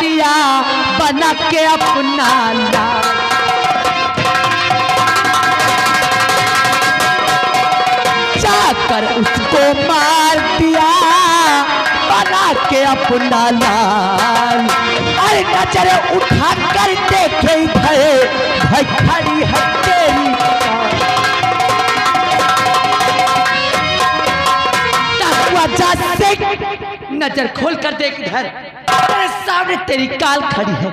दिया बना के अपना लाल। जाकर उसको मार दिया बना के अपना लाल। अरे नजर उठा कर देखे इधर भाई खड़ी है तेरी नजर खोल कर देख इधर, तेरे सामने तेरी काल खड़ी है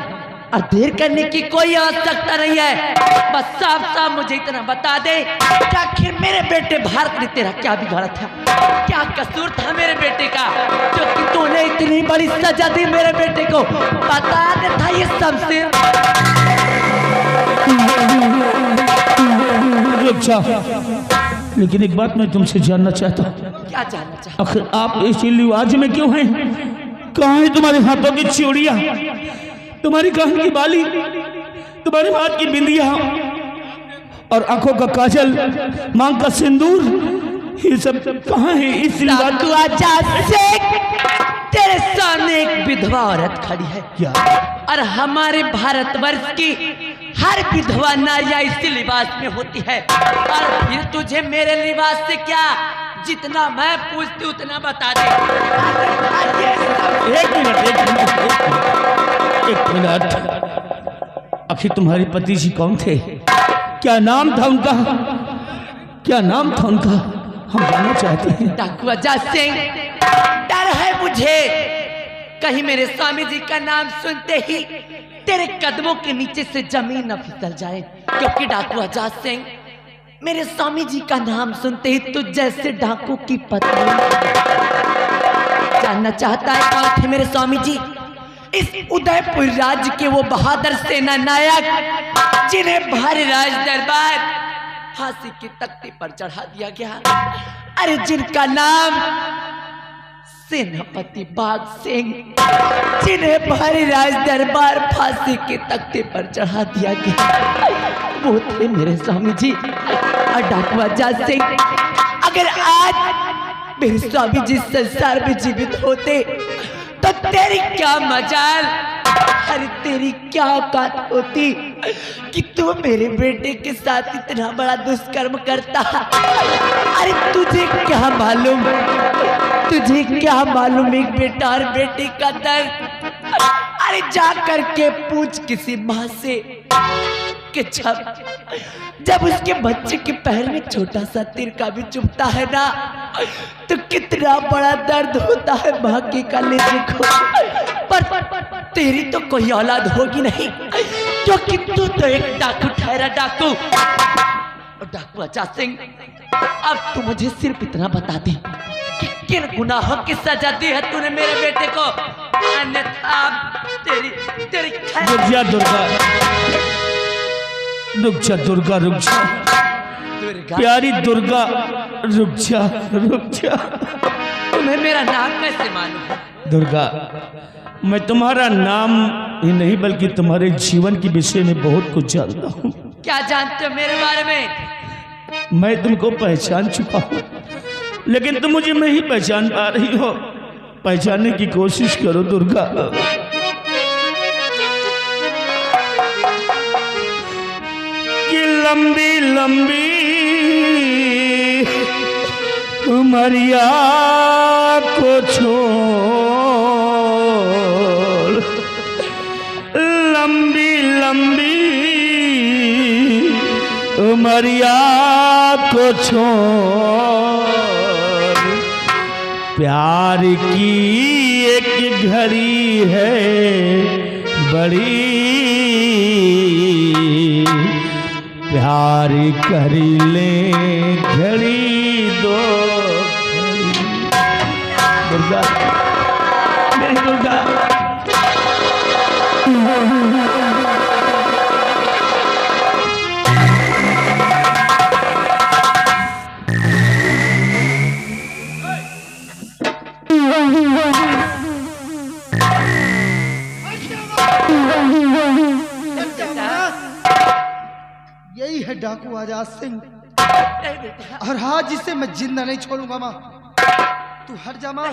और देर करने की कोई आवश्यकता नहीं है। बस साफ साफ मुझे इतना बता दे कि आखिर मेरे बेटे भारत ने तेरा क्या बिगाड़ा था, क्या कसूर था मेरे बेटे का जो कि तूने इतनी बड़ी सजा दी मेरे बेटे को। बता दे था ये सबसे। लेकिन एक बात मैं तुमसे जानना चाहता हूँ। क्या जानना चाहता? आखिर आप इस लिवाज में क्यों हैं? कहाँ है तुम्हारे हाथों की चूड़ियां, तुम्हारी कान की बाली, तुम्हारे हाथ की बिंदिया और आंखों का काजल, मांग का सिंदूर, ये सब कहाँ है इस लिवाज? तू आजा से तेरे सामने एक विधवा औरत खड़ी है क्या? और हमारे भारतवर्ष की हर विधवा नारियां इसी लिबास में होती है। और फिर तुझे मेरे लिबास से क्या, जितना मैं पूछती उतना बता दे। एक मिनट, आखिर तुम्हारे पति जी कौन थे? क्या नाम था उनका? क्या नाम था उनका? हम जानना चाहते हैं। डाकू आजाद सिंह, डर है मुझे कहीं मेरे स्वामी जी का नाम सुनते ही तेरे कदमों के नीचे से जमीन न फिसल जाए, क्योंकि डाकू आजाद सिंह मेरे स्वामी जी का नाम सुनते ही तू जैसे डाकू की पत्नी। जानना चाहता है कौन थे मेरे स्वामी जी? इस उदयपुर राज्य के वो बहादुर सेना नायक जिन्हें भारी राज दरबार फांसी की तख्ती पर चढ़ा दिया गया। अरे जिनका नाम सेनापति बाघ सिंह, जिन्हें भारी राज दरबार फांसी की तख्ती पर चढ़ा दिया गया, वो थे मेरे स्वामी जी। और डाकू आजाद सिंह, अगर आज मेरे स्वामी जी संसार में जीवित होते तो तेरी क्या मजाल, अरे तेरी क्या औकात होती कि तू मेरे बेटे के साथ इतना बड़ा दुष्कर्म करता। अरे तुझे क्या मालूम, तुझे क्या मालूम एक बेटा और बेटी का दर्द। अरे जा करके पूछ किसी माँ से कि जब उसके बच्चे के पैर में छोटा सा तिरका भी चुभता है ना, तो कितना बड़ा दर्द होता है माँ के कलेजे को। पर तेरी तो कोई औलाद होगी नहीं, क्योंकि तू तो एक डाकू ठहरा डाकू। और डाकू आजाद सिंह, अब तू मुझे सिर्फ इतना बता दे कि किन गुनाहों की सजा दी है तूने मेरे बेटे को, अन्यथा तेरी तेरी रुक जा दुर्गा, रुक जा दुर्गा, रुक जा प्यारी दुर्गा, रुक जा, रुक जा। तुम्हें मेरा नाम कैसे मालूम? दुर्गा, मैं तुम्हारा नाम ही नहीं बल्कि तुम्हारे जीवन के विषय में बहुत कुछ जानता हूँ। क्या जानते हो मेरे बारे में? मैं तुमको पहचान चुका हूँ, लेकिन तुम मुझे नहीं पहचान पा रही हो। पहचानने की कोशिश करो दुर्गा। कि लंबी लंबी उमरिया को छोड़, लंबी लंबी उमरिया को छोड़, प्यार की एक घड़ी है बड़ी, प्यार कर ले घड़ी दो घड़ी। दुर्गा, मेरी दुर्गा, यही है डाकू आजाद सिंह, और आज इसे मैं जिंदा नहीं छोड़ूंगा। माँ तू हट जा माँ।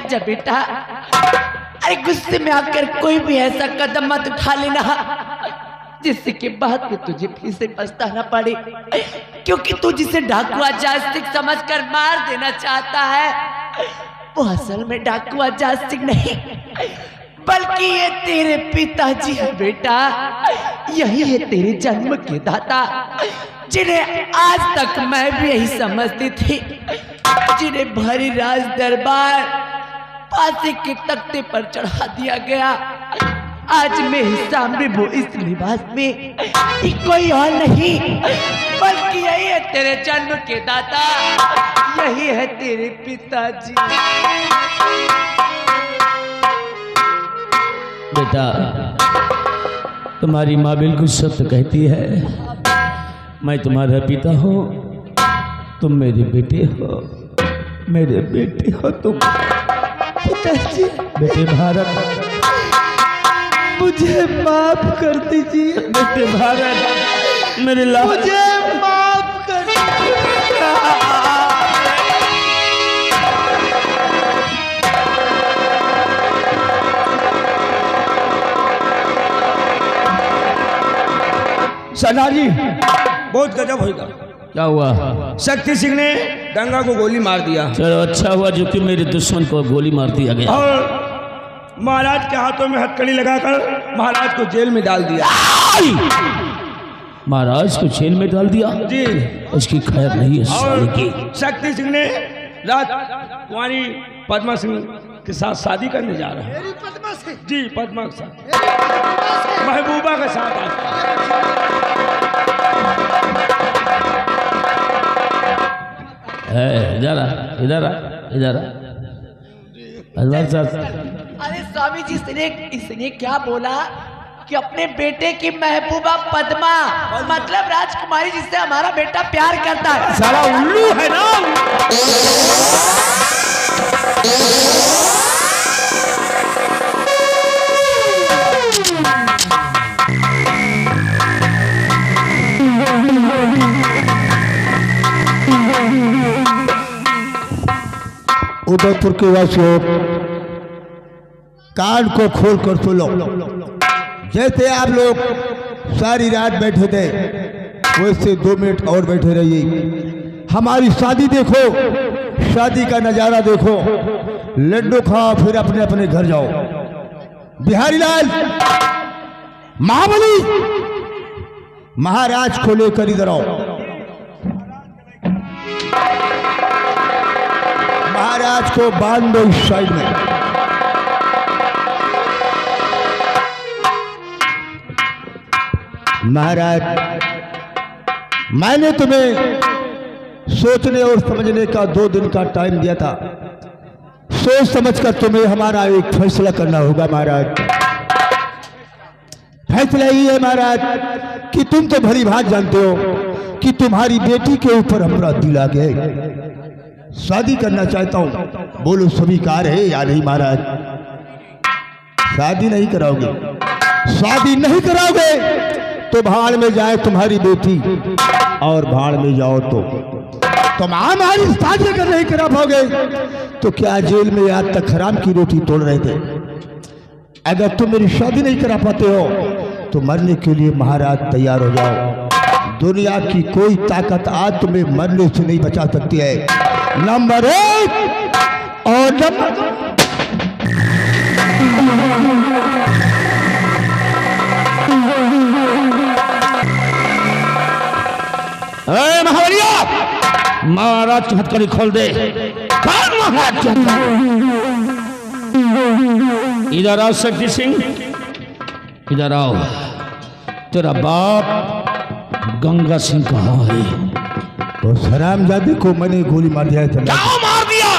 जा बेटा, अरे गुस्से में आकर कोई भी ऐसा कदम मत उठा लेना जिससे कि बाद में तुझे फिर से पछताना पड़े, क्योंकि तू जिसे डाकुआ जास्तिक समझकर मार देना चाहता है वो असल में डाकुआ जास्तिक नहीं बल्कि ये तेरे पिताजी है बेटा। यही है तेरे जन्म के दाता, जिन्हें आज तक मैं भी यही समझती थी, जिन्हें भरी राज दरबार फांसी के तख्ते पर चढ़ा दिया गया। आज मेरे सामने वो इस लिबास में कोई और नहीं बल्कि यही है तेरे जन्म के दाता, यही है तेरे पिताजी। बेटा, तुम्हारी माँ बिल्कुल सत्य कहती है। मैं तुम्हारा पिता हूँ, तुम मेरे बेटे हो, मेरे बेटे हो तुम। पिताजी, बेटे भारत, मुझे माफ कर दीजिए। बेटे भारत, मेरे लाल, मुझे माफ कर सरदार जी, बहुत गजब होगा। क्या हुआ? शक्ति सिंह ने गंगा को गोली मार दिया। चलो अच्छा हुआ जो कि मेरे दुश्मन को गोली मार दिया गया और महाराज के हाथों में हथकड़ी लगाकर महाराज को जेल में डाल दिया। महाराज को जेल में डाल दिया जी। उसकी खैर नहीं है साले की। और शक्ति सिंह ने राजकुमारी पद्मा सिंह के साथ शादी करने जा रहा है। मेरी पद्मा से? जी, पद्मा के साथ, मेरी पद्मा से? महबूबा के साथ। इधर इधर इधर अरे स्वामी जी, इसने क्या बोला कि अपने बेटे की महबूबा पद्मा, मतलब राजकुमारी जिससे हमारा बेटा प्यार करता है। साला उल्लू है ना। उदयपुर के वासियों, कान को खोल कर सुनो। जैसे आप लोग सारी रात बैठे थे वैसे 2 मिनट और बैठे रहिए। हमारी शादी देखो, शादी का नजारा देखो, लड्डू खाओ, फिर अपने अपने घर जाओ। बिहारी लाल, महाबली, महाराज को लेकर इधर आओ। महाराज को बांध दो इस साइड में। महाराज, मैंने तुम्हें सोचने और समझने का 2 दिन का टाइम दिया था। सोच समझकर तुम्हें हमारा एक फैसला करना होगा महाराज। फैसला ये है महाराज कि तुम तो भली भात जानते हो कि तुम्हारी बेटी के ऊपर हमारा दिल आ गया। शादी करना चाहता हूं, बोलो स्वीकार है या नहीं महाराज? शादी नहीं कराओगे? शादी नहीं कराओगे तो भाड़ में जाए तुम्हारी बेटी, और भाड़ में जाओ तो तुम हमारी शादी अगर नहीं करा पाओगे तो क्या जेल में आज तक हराम की रोटी तोड़ रहे थे? अगर तुम मेरी शादी नहीं करा पाते हो तो मरने के लिए महाराज तैयार हो जाओ। दुनिया की कोई ताकत आज तुम्हें मरने से नहीं बचा सकती है। नंबर 1 और नंबर महावलिया, महाराज की हथकड़ी खोल दे। महाराज की इधर आओ शक्ति सिंह, इधर आओ। तेरा बाप गंगा सिंह कहाँ है? तो हरामजादे को मैंने गोली मार दिया था। मार दिया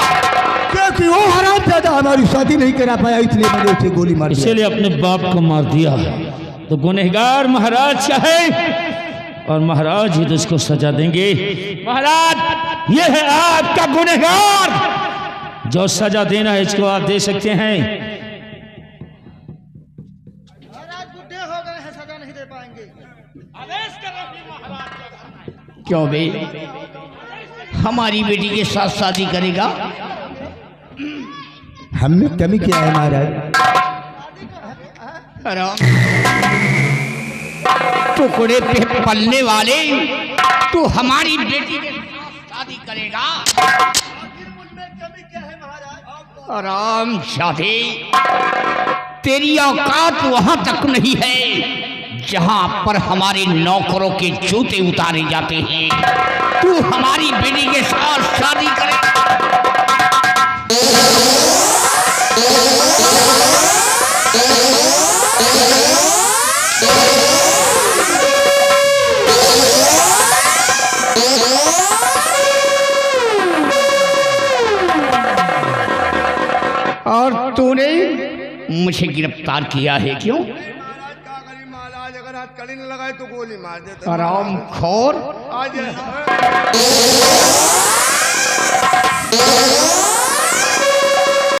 क्योंकि वो हरामजादा हमारी शादी नहीं करा पाया, इसलिए मैंने उसे गोली मार दिया। इसीलिए अपने बाप को मार दिया। तो गुनहगार महाराज क्या है, और महाराज ही तो इसको सजा देंगे। महाराज, ये है आपका गुनहगार जो सजा देना है इसको आप दे सकते हैं। महाराज बुढ़े हो गए हैं, सजा नहीं दे पाएंगे। क्यों बे, हमारी बेटी के साथ शादी करेगा? हमने कमी किया है महाराज? टुकड़े पे पलने वाले, तू हमारी बेटी के साथ शादी करेगा? आराम शादी, तेरी औकात वहां तक नहीं है जहां पर हमारे नौकरों के जूते उतारे जाते हैं। तू हमारी बेटी के साथ शादी करेगा? और तूने मुझे गिरफ्तार किया है क्यों? महाराज अगर हाथ कड़ी न लगाए तो गोली मार देते। आराम खोर, आज